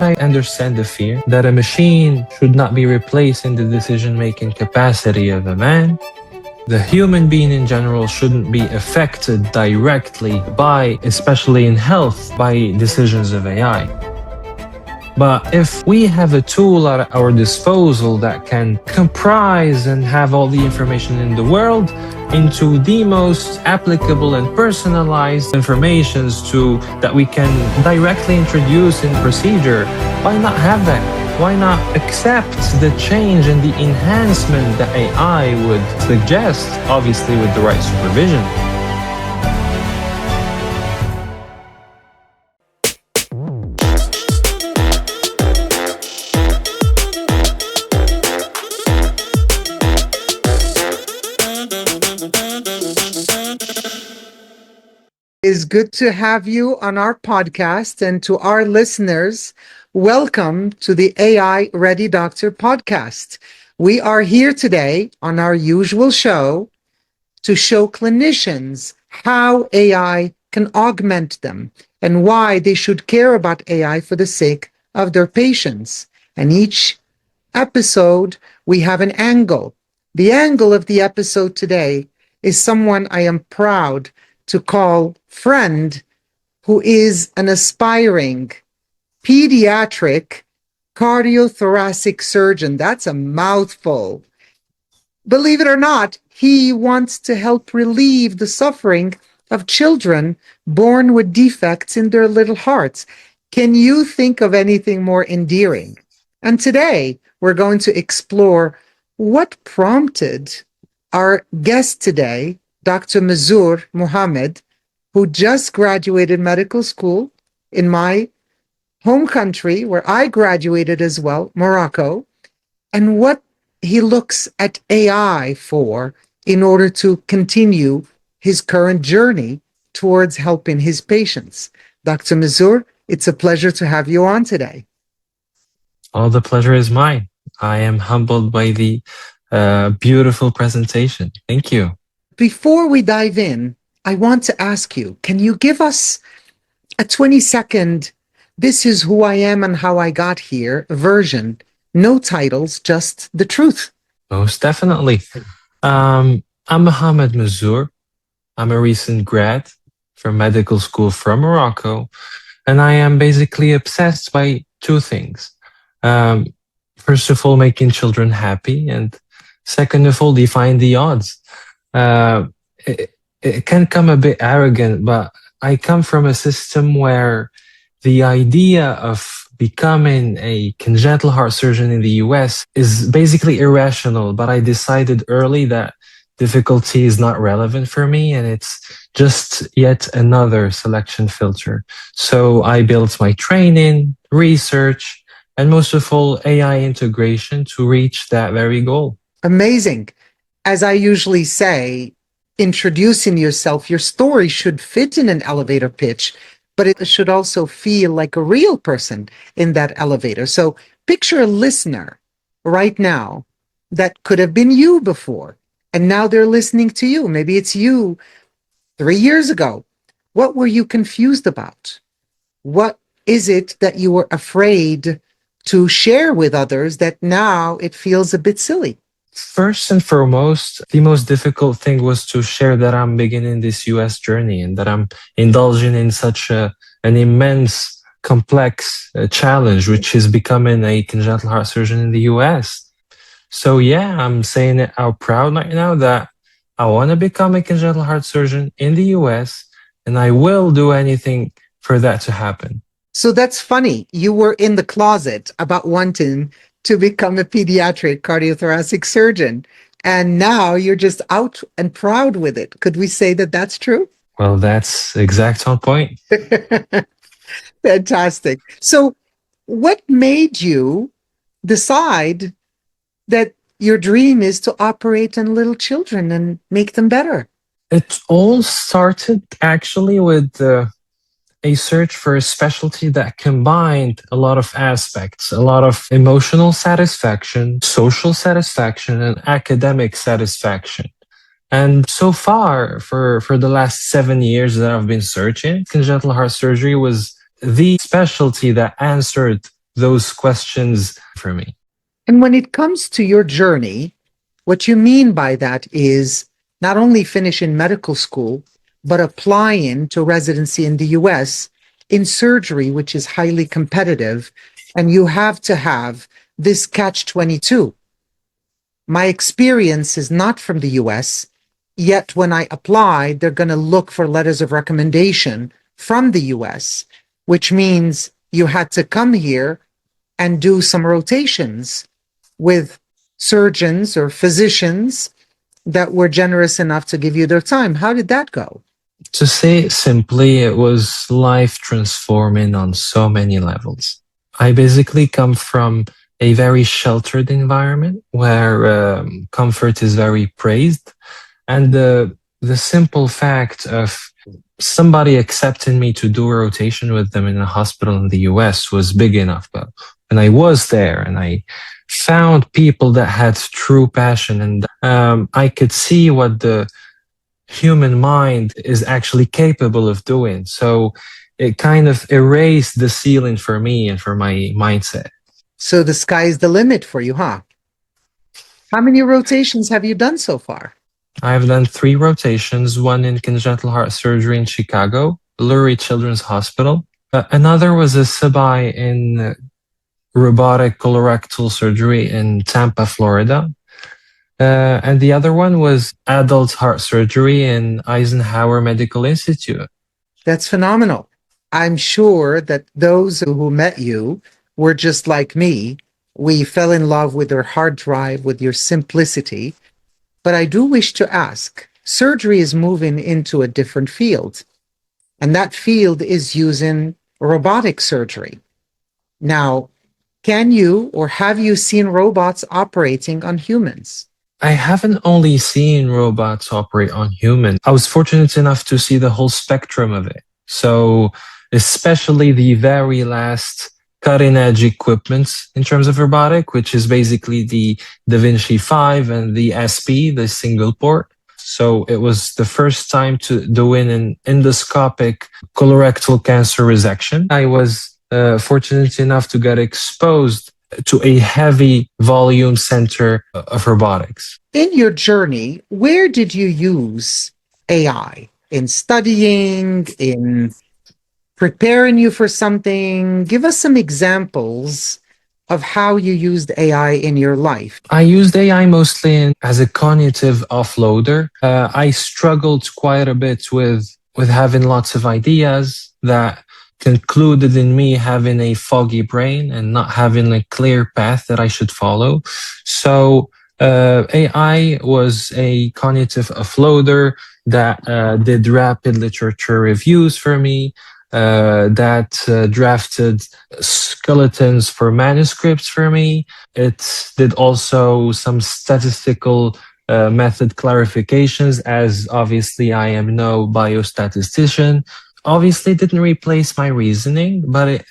I understand the fear that a machine should not be replacing the decision-making capacity of a man. The human being in general shouldn't be affected directly by, especially in health, by decisions of AI. But if we have a tool at our disposal that can comprise and have all the information in the world into the most applicable and personalized informations that we can directly introduce in procedure, why not have that? Why not accept the change and the enhancement that AI would suggest, obviously with the right supervision? It's good to have you on our podcast, and to our listeners, welcome to the AI Ready Doctor podcast. We are here today on our usual show to show clinicians how AI can augment them and why they should care about AI for the sake of their patients. And each episode, we have an angle. The angle of the episode today is someone I am proud to call friend, who is an aspiring pediatric cardiothoracic surgeon. That's a mouthful. Believe it or not, he wants to help relieve the suffering of children born with defects in their little hearts. Can you think of anything more endearing? And today, we're going to explore what prompted our guest today, Dr. Mezzour Mohammed, who just graduated medical school in my home country, where I graduated as well, Morocco, and what he looks at AI for in order to continue his current journey towards helping his patients. Dr. Mezzour, it's a pleasure to have you on today. All the pleasure is mine. I am humbled by the beautiful presentation. Thank you. Before we dive in, I want to ask you, can you give us a 20-second, this is who I am and how I got here version? No titles, just the truth. Most definitely. I'm Mohammed Mezzour. I'm a recent grad from medical school from Morocco, and I am basically obsessed by two things. First of all, making children happy, and second of all, defying the odds. It can come a bit arrogant, but I come from a system where the idea of becoming a congenital heart surgeon in the US is basically irrational, but I decided early that difficulty is not relevant for me, and it's just yet another selection filter. So I built my training, research, and most of all, AI integration to reach that very goal. Amazing. As I usually say, introducing yourself, your story should fit in an elevator pitch, but it should also feel like a real person in that elevator. So picture a listener right now that could have been you before, and now they're listening to you. Maybe it's you 3 years ago. What were you confused about? What is it that you were afraid to share with others that now it feels a bit silly? First and foremost, the most difficult thing was to share that I'm beginning this US journey and that I'm indulging in such an immense, complex challenge, which is becoming a congenital heart surgeon in the US. So yeah, I'm saying it out proud right now that I want to become a congenital heart surgeon in the US, and I will do anything for that to happen. So that's funny. You were in the closet about wanting to become a pediatric cardiothoracic surgeon, and now you're just out and proud with it. Could we say that that's true? Well, that's exact on point. Fantastic. So what made you decide that your dream is to operate on little children and make them better? It all started actually with a search for a specialty that combined a lot of aspects, a lot of emotional satisfaction, social satisfaction, and academic satisfaction. And so far, for the last 7 years that I've been searching, congenital heart surgery was the specialty that answered those questions for me. And when it comes to your journey, what you mean by that is not only finish in medical school, but applying to residency in the US in surgery, which is highly competitive. And you have to have this catch 22. My experience is not from the US, yet when I apply, they're going to look for letters of recommendation from the US, which means you had to come here and do some rotations with surgeons or physicians that were generous enough to give you their time. How did that go? To say it simply, it was life transforming on so many levels. I basically come from a very sheltered environment where comfort is very praised. And the simple fact of somebody accepting me to do a rotation with them in a hospital in the US was big enough. But when I was there and I found people that had true passion, and I could see what the human mind is actually capable of doing. So it kind of erased the ceiling for me and for my mindset. So the sky's the limit for you, huh? How many rotations have you done so far? I've done 3 rotations, one in congenital heart surgery in Chicago, Lurie Children's Hospital. Another was a SIBI in robotic colorectal surgery in Tampa, Florida. And the other one was adult heart surgery in Eisenhower Medical Institute. That's phenomenal. I'm sure that those who met you were just like me. We fell in love with your hard drive, with your simplicity. But I do wish to ask, surgery is moving into a different field, and that field is using robotic surgery. Now, can you or have you seen robots operating on humans? I haven't only seen robots operate on humans. I was fortunate enough to see the whole spectrum of it. So, especially the very last cutting edge equipment in terms of robotic, which is basically the Da Vinci 5 and the SP, the single port. So it was the first time to doing an endoscopic colorectal cancer resection. I was fortunate enough to get exposed to a heavy volume center of robotics. In your journey, where did you use AI? In studying, in preparing you for something? Give us some examples of how you used AI in your life. I used AI mostly as a cognitive offloader. I struggled quite a bit with having lots of ideas that concluded in me having a foggy brain and not having a clear path that I should follow. So AI was a cognitive offloader that did rapid literature reviews for me, that drafted skeletons for manuscripts for me. It did also some statistical method clarifications, as obviously I am no biostatistician. Obviously, it didn't replace my reasoning, but it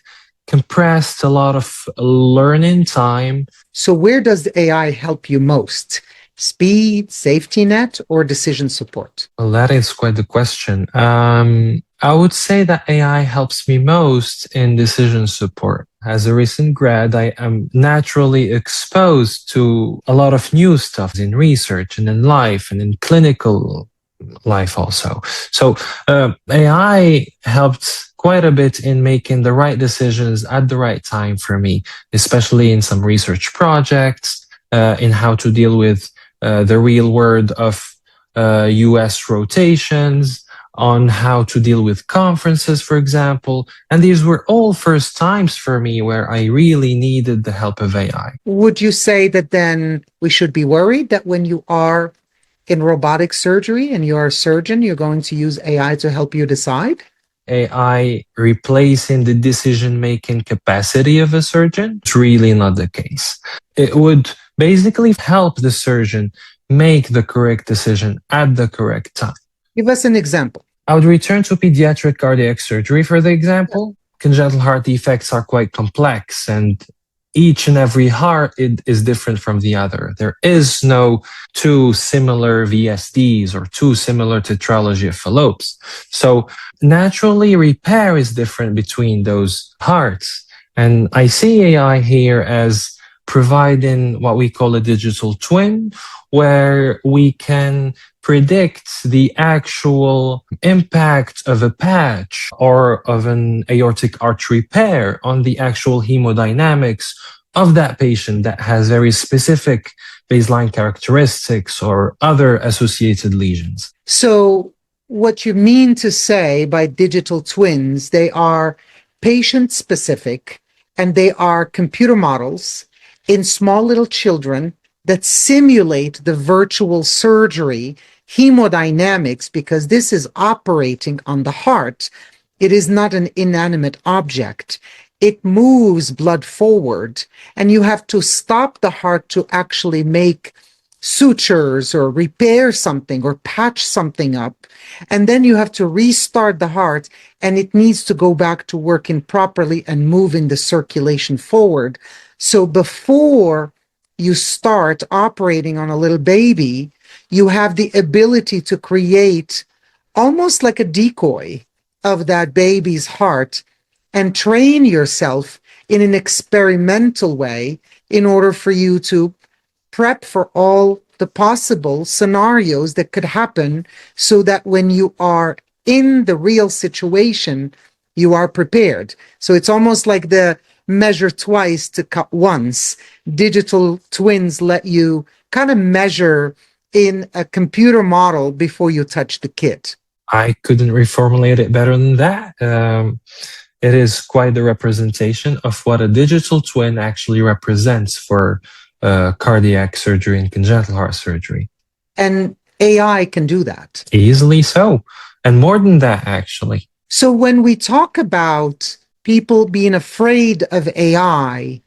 compressed a lot of learning time. So, where does the AI help you most? Speed, safety net, or decision support? Well, that is quite the question. I would say that AI helps me most in decision support. As a recent grad, I am naturally exposed to a lot of new stuff in research and in life and in clinical life also. So AI helped quite a bit in making the right decisions at the right time for me, especially in some research projects, in how to deal with the real world of US rotations, on how to deal with conferences, for example. And these were all first times for me where I really needed the help of AI. Would you say that then we should be worried that when you are in robotic surgery and you're a surgeon, you're going to use AI to help you decide? AI replacing the decision-making capacity of a surgeon? It's really not the case. It would basically help the surgeon make the correct decision at the correct time. Give us an example. I would return to pediatric cardiac surgery for the example. Congenital heart defects are quite complex, and each and every heart is different from the other. There is no two similar VSDs or two similar tetralogy of Fallopes. So naturally, repair is different between those hearts. And I see AI here as providing what we call a digital twin, where we can predict the actual impact of a patch or of an aortic arch repair on the actual hemodynamics of that patient that has very specific baseline characteristics or other associated lesions. So, what you mean to say by digital twins, they are patient specific and they are computer models in small little children that simulate the virtual surgery hemodynamics, because this is operating on the heart. It is not an inanimate object. It moves blood forward, and you have to stop the heart to actually make sutures or repair something or patch something up. And then you have to restart the heart, and it needs to go back to working properly and moving the circulation forward. So before you start operating on a little baby, you have the ability to create almost like a decoy of that baby's heart and train yourself in an experimental way in order for you to prep for all the possible scenarios that could happen, so that when you are in the real situation, you are prepared. So it's almost like the measure twice to cut once. Digital twins let you kind of measure in a computer model before you touch the kit. I couldn't reformulate it better than that. It is quite the representation of what a digital twin actually represents for cardiac surgery and congenital heart surgery. And AI can do that. Easily so. And more than that, actually. So when we talk about people being afraid of AI,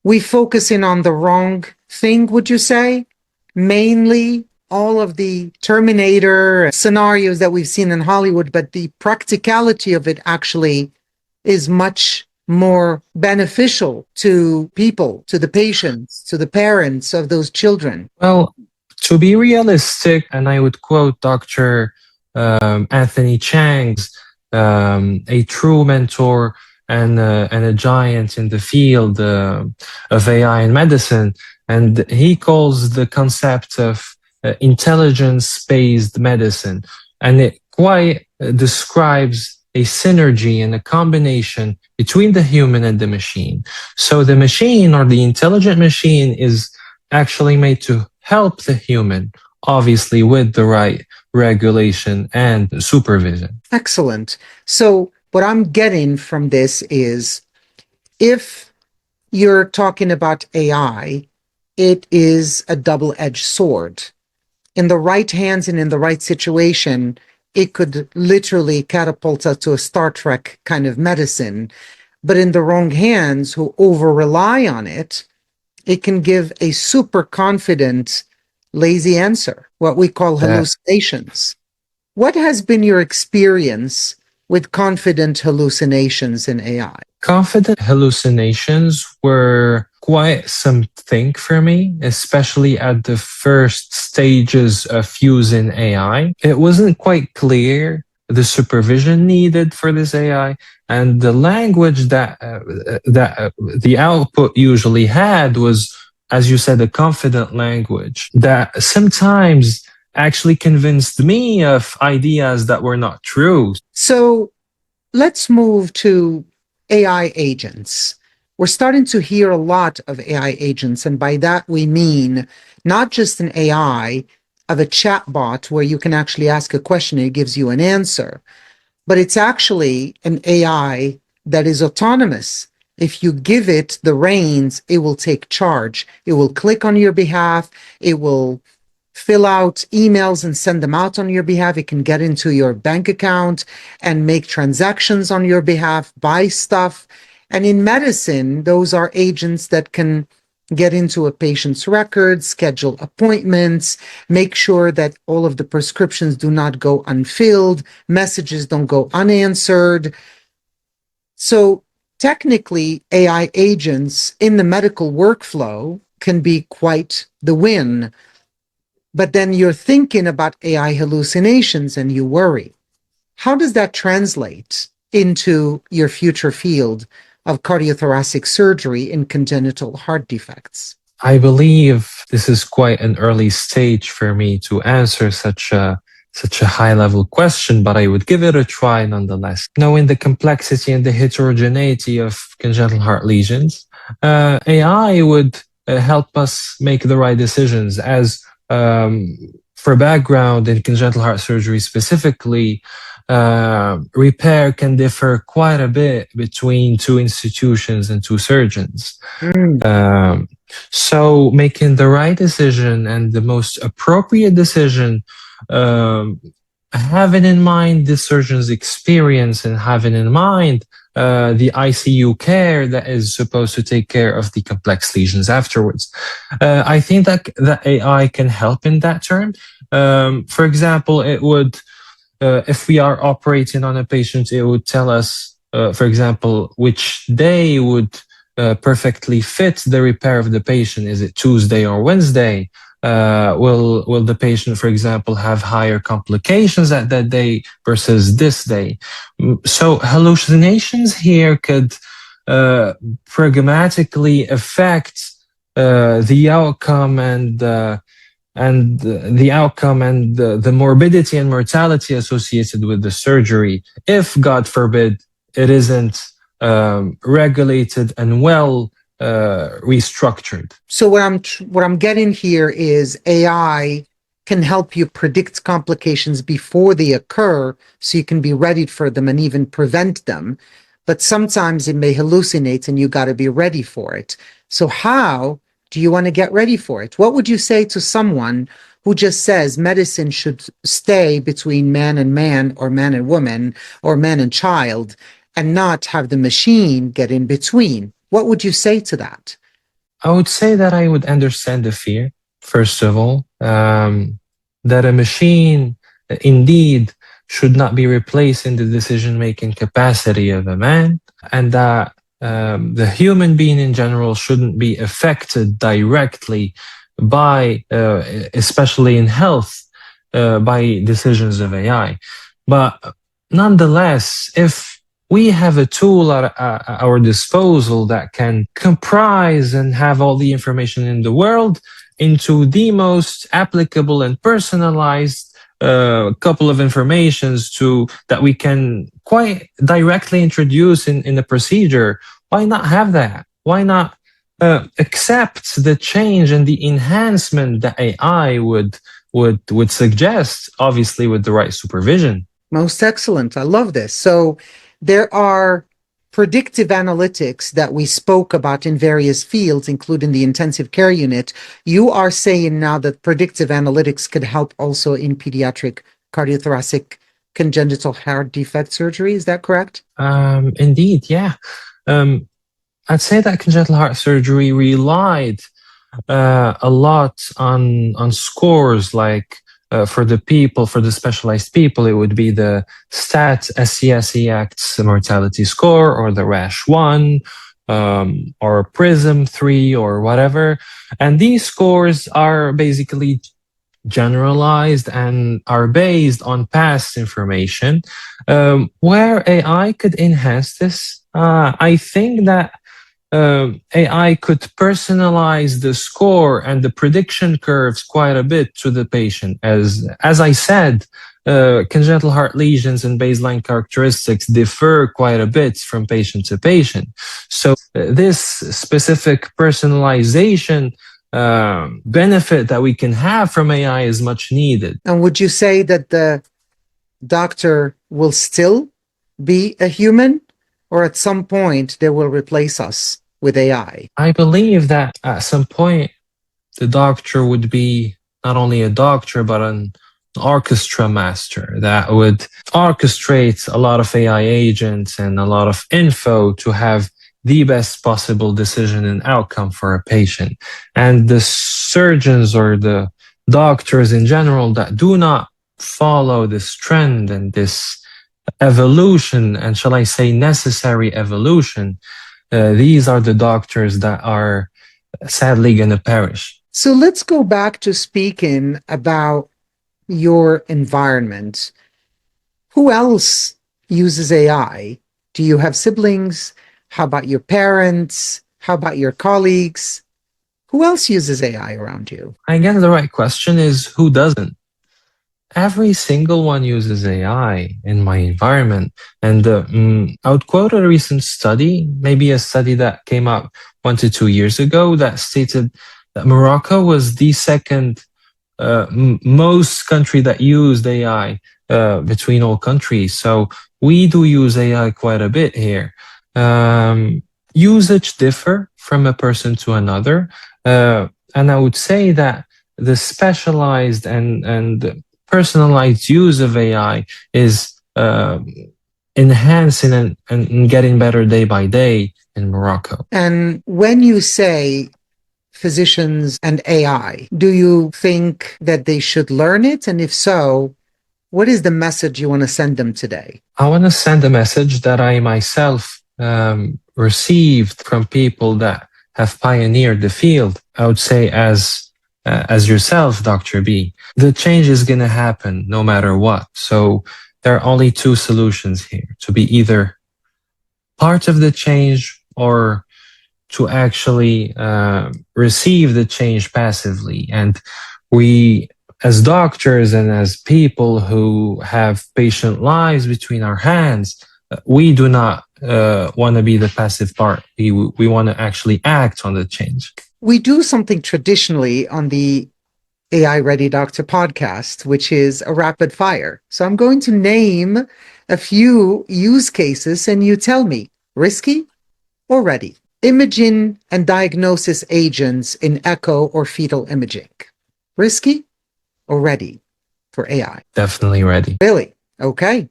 we focus in on the wrong thing, would you say? Mainly all of the Terminator scenarios that we've seen in Hollywood, but the practicality of it actually is much more beneficial to people, to the patients, to the parents of those children. Well, to be realistic, and I would quote Dr. Anthony Chang's, a true mentor and a giant in the field of AI in medicine, and he calls the concept of intelligence-based medicine, and it quite describes a synergy and a combination between the human and the machine. So the machine, or the intelligent machine, is actually made to help the human, obviously with the right regulation and supervision. Excellent. So what I'm getting from this is, if you're talking about AI, it is a double-edged sword. In the right hands and in the right situation, it could literally catapult us to a Star Trek kind of medicine. But in the wrong hands, who over rely on it, it can give a super confident, lazy answer, what we call hallucinations. What has been your experience with confident hallucinations in AI? Confident hallucinations were quite something for me, especially at the first stages of using AI. It wasn't quite clear the supervision needed for this AI, and the language that the output usually had was, as you said, a confident language that sometimes actually convinced me of ideas that were not true. So let's move to AI agents. We're starting to hear a lot of AI agents, and by that we mean not just an AI of a chatbot where you can actually ask a question and it gives you an answer, but it's actually an AI that is autonomous. If you give it the reins, it will take charge. It will click on your behalf. It will fill out emails and send them out on your behalf. It can get into your bank account and make transactions on your behalf, buy stuff. And in medicine, those are agents that can get into a patient's records, schedule appointments, make sure that all of the prescriptions do not go unfilled, messages don't go unanswered. So technically, AI agents in the medical workflow can be quite the win. But then you're thinking about AI hallucinations and you worry. How does that translate into your future field of cardiothoracic surgery in congenital heart defects? I believe this is quite an early stage for me to answer such a high level question, but I would give it a try nonetheless. Knowing the complexity and the heterogeneity of congenital heart lesions, AI would help us make the right decisions. As for background in congenital heart surgery specifically, repair can differ quite a bit between two institutions and two surgeons. Mm. So making the right decision and the most appropriate decision, um, having in mind the surgeon's experience and having in mind the ICU care that is supposed to take care of the complex lesions afterwards. I think that AI can help in that term. For example, it would if we are operating on a patient, it would tell us, for example, which day would perfectly fit the repair of the patient. Is it Tuesday or Wednesday? Will the patient, for example, have higher complications at that day versus this day? So hallucinations here could pragmatically affect the outcome and the morbidity and mortality associated with the surgery, if God forbid it isn't regulated and well restructured. So what I'm getting here is AI can help you predict complications before they occur so you can be ready for them and even prevent them. But sometimes it may hallucinate and you got to be ready for it. So how do you want to get ready for it? What would you say to someone who just says medicine should stay between man or man and woman or man and child and not have the machine get in between? What would you say to that? I would say that I would understand the fear, first of all, that a machine indeed should not be replacing the decision making capacity of a man, and that the human being in general shouldn't be affected directly by, especially in health, by decisions of AI. But nonetheless, if we have a tool at our disposal that can comprise and have all the information in the world into the most applicable and personalized couple of informations that we can quite directly introduce in a procedure. Why not have that? Why not accept the change and the enhancement that AI would suggest, obviously with the right supervision? Most excellent. I love this. So there are predictive analytics that we spoke about in various fields, including the intensive care unit. You are saying now that predictive analytics could help also in pediatric cardiothoracic congenital heart defect surgery. Is that correct? Indeed, yeah. I'd say that congenital heart surgery relied a lot on scores like for the specialized people, it would be the STAT SCSE Acts mortality score or the RASH1 or PRISM 3 or whatever. And these scores are basically generalized and are based on past information. Where AI could enhance this, I think that AI could personalize the score and the prediction curves quite a bit to the patient. As I said, congenital heart lesions and baseline characteristics differ quite a bit from patient to patient. So this specific personalization benefit that we can have from AI is much needed. And would you say that the doctor will still be a human, or at some point they will replace us with AI? I believe that at some point the doctor would be not only a doctor, but an orchestra master that would orchestrate a lot of AI agents and a lot of info to have the best possible decision and outcome for a patient. And the surgeons or the doctors in general that do not follow this trend and this evolution, and shall I say necessary evolution, these are the doctors that are sadly going to perish. So let's go back to speaking about your environment. Who else uses AI? Do you have siblings? How about your parents? How about your colleagues? Who else uses AI around you? I guess the right question is who doesn't? Every single one uses AI in my environment. And I would quote a recent study, maybe a study that came out 1 to 2 years ago, that stated that Morocco was the second most country that used AI between all countries. So we do use AI quite a bit here. Usage differ from a person to another, and I would say that the specialized and personalized use of AI is enhancing and getting better day by day in Morocco. And when you say physicians and AI, do you think that they should learn it? And if so, what is the message you want to send them today? I want to send a message that I myself received from people that have pioneered the field. I would say as yourself, Dr. B, the change is going to happen no matter what. So there are only two solutions here: to be either part of the change or to actually receive the change passively. And we, as doctors and as people who have patient lives between our hands, we do not want to be the passive part. We want to actually act on the change. We do something traditionally on the AI Ready Doctor podcast, which is a rapid fire. So I'm going to name a few use cases and you tell me, risky or ready? Imaging and diagnosis agents in echo or fetal imaging. Risky or ready for AI? Definitely ready. Really? Okay.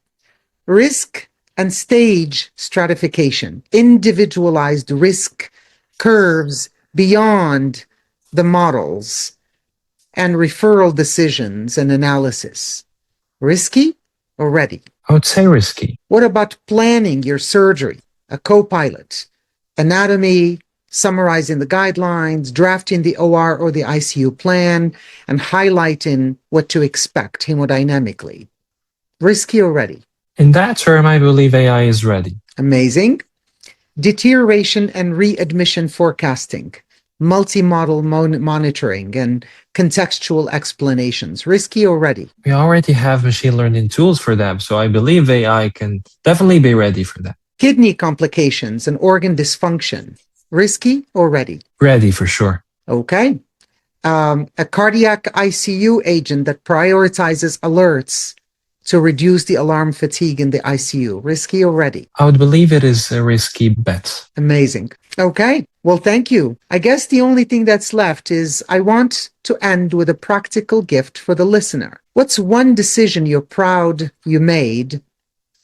Risk and stage stratification, individualized risk curves beyond the models, and referral decisions and analysis. Risky or ready? I would say risky. What about planning your surgery? A copilot, anatomy, summarizing the guidelines, drafting the OR or the ICU plan, and highlighting what to expect hemodynamically. Risky or ready? In that term, I believe AI is ready. Amazing. Deterioration and readmission forecasting, multi-model monitoring, and contextual explanations. Risky or ready? We already have machine learning tools for that, so I believe AI can definitely be ready for that. Kidney complications and organ dysfunction. Risky or ready? Ready for sure. Okay. A cardiac ICU agent that prioritizes alerts to reduce the alarm fatigue in the ICU. Risky or ready? I would believe it is a risky bet. Amazing. Okay. Well, thank you. I guess the only thing that's left is I want to end with a practical gift for the listener. What's one decision you're proud you made?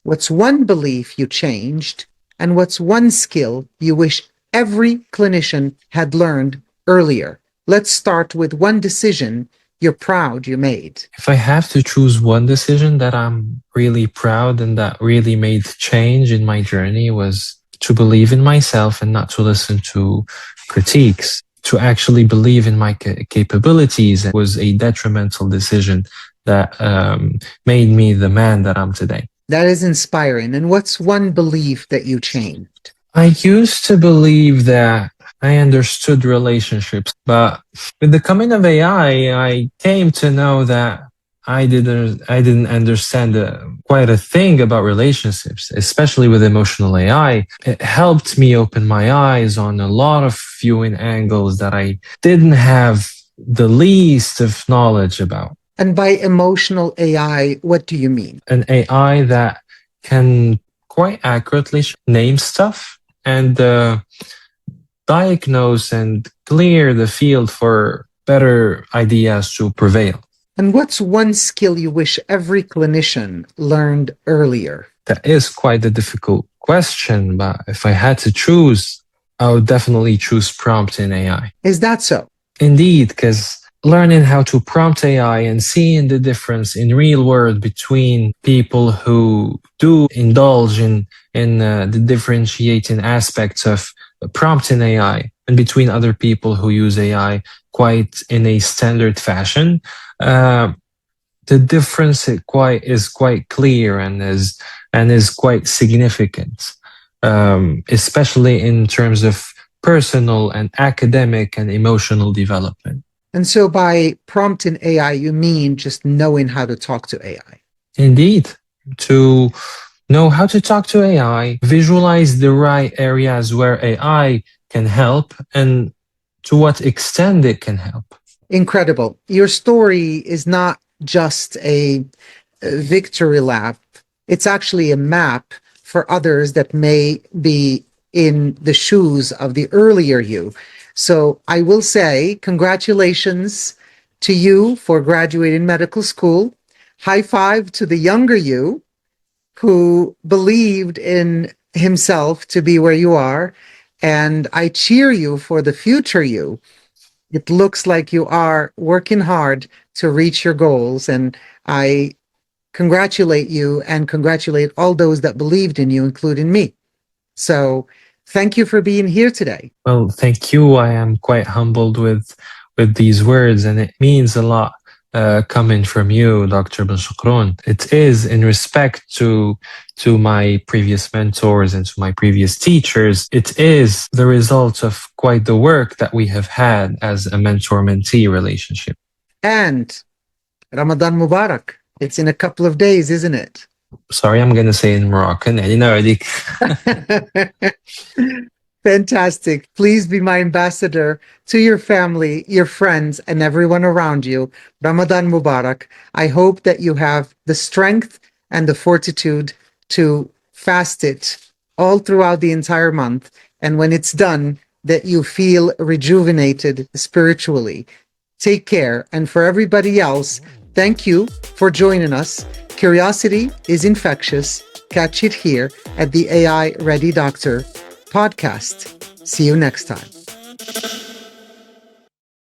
What's one belief you changed? And what's one skill you wish every clinician had learned earlier? Let's start with one decision you're proud you made. If I have to choose one decision that I'm really proud and that really made change in my journey, was to believe in myself and not to listen to critiques, to actually believe in my capabilities. It was a detrimental decision that made me the man that I'm today. That is inspiring. And what's one belief that you changed? I used to believe that I understood relationships, but with the coming of AI, I came to know that I didn't understand quite a thing about relationships, especially with emotional AI. It helped me open my eyes on a lot of viewing angles that I didn't have the least of knowledge about. And by emotional AI, what do you mean? An AI that can quite accurately name stuff and diagnose and clear the field for better ideas to prevail. And what's one skill you wish every clinician learned earlier? That is quite a difficult question, but if I had to choose, I would definitely choose prompt in AI. Is that so? Indeed, because learning how to prompt AI and seeing the difference in real world between people who do indulge in the differentiating aspects of prompting AI and between other people who use AI quite in a standard fashion, the difference is quite clear and is quite significant. especially in terms of personal and academic and emotional development. And so by prompt in AI, you mean just knowing how to talk to AI. Indeed, to know how to talk to AI, visualize the right areas where AI can help, and to what extent it can help. Incredible. Your story is not just a victory lap, it's actually a map for others that may be in the shoes of the earlier you. So I will say, congratulations to you for graduating medical school. High five to the younger you who believed in himself to be where you are. And I cheer you for the future you. It looks like you are working hard to reach your goals. And I congratulate you and congratulate all those that believed in you, including me. So thank you for being here today. Well, thank you. I am quite humbled with these words, and it means a lot coming from you, Dr. Bencheqroun. It is in respect to my previous mentors and to my previous teachers. It is the result of quite the work that we have had as a mentor-mentee relationship. And Ramadan Mubarak. It's in a couple of days, isn't it? Sorry, I'm going to say in Moroccan. Fantastic. Please be my ambassador to your family, your friends, and everyone around you. Ramadan Mubarak. I hope that you have the strength and the fortitude to fast it all throughout the entire month. And when it's done, that you feel rejuvenated spiritually. Take care. And for everybody else, thank you for joining us. Curiosity is infectious. Catch it here at the AI Ready Doctor podcast. See you next time.